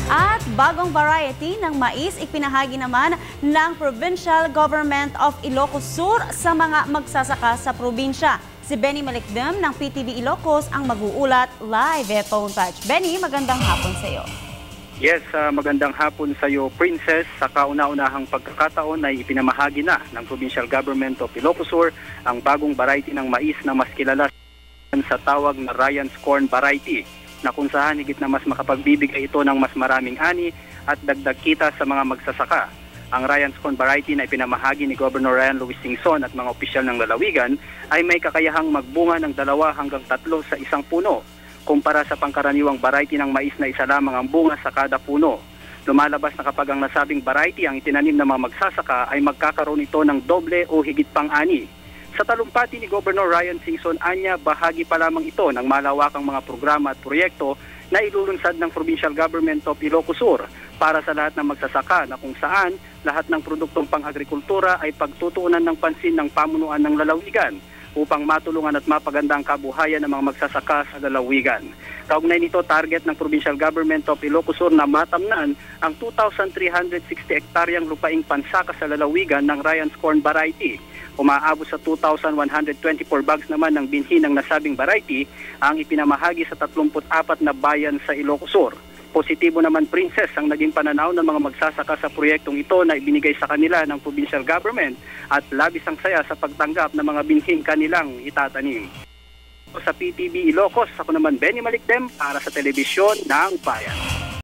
At bagong variety ng mais ipinahagi naman ng Provincial Government of Ilocos Sur sa mga magsasaka sa probinsya. Si Benny Malikdem ng PTV Ilocos ang mag-uulat live phone patch. Benny, magandang hapon sa iyo. Yes, magandang hapon sa iyo, Princess. Sa kauna-unahang pagkakataon ay ipinamahagi na ng Provincial Government of Ilocos Sur ang bagong variety ng mais na mas kilala sa tawag na Ryan's Corn Variety, na kung saan higit na mas makapagbibigay ito ng mas maraming ani at dagdag kita sa mga magsasaka. Ang Ryan's Corn Variety na ipinamahagi ni Governor Ryan Luis Singson at mga opisyal ng lalawigan ay may kakayahang magbunga ng 2 hanggang 3 sa isang puno, kumpara sa pangkaraniwang variety ng mais na isa lamang ang bunga sa kada puno. Lumalabas na kapag ang nasabing variety ang itinanim ng mga magsasaka ay magkakaroon ito ng doble o higit pang ani. Sa talumpati ni Governor Ryan Singson, anya bahagi pa lamang ito ng malawakang mga programa at proyekto na ilulunsad ng Provincial Government of Ilocos Sur para sa lahat ng magsasaka, na kung saan lahat ng produktong pang-agrikultura ay pagtutuunan ng pansin ng pamunuan ng lalawigan upang matulungan at mapaganda ang kabuhayan ng mga magsasaka sa lalawigan. Kaugnay nito, target ng Provincial Government of Ilocos Sur na matamnan ang 2,360 hektaryang lupaing pansaka sa lalawigan ng Ryan's Corn Variety. Umaabot sa 2,124 bags naman ng binhi ng nasabing variety ang ipinamahagi sa 34 na bayan sa Ilocos Sur. Positibo naman, Princess, ang naging pananaw ng mga magsasaka sa proyektong ito na ibinigay sa kanila ng provincial government at labis ang saya sa pagtanggap ng mga binhing kanilang itatanim. Sa PTV Ilocos, ako naman Benny Malikdem para sa Telebisyon ng Bayan.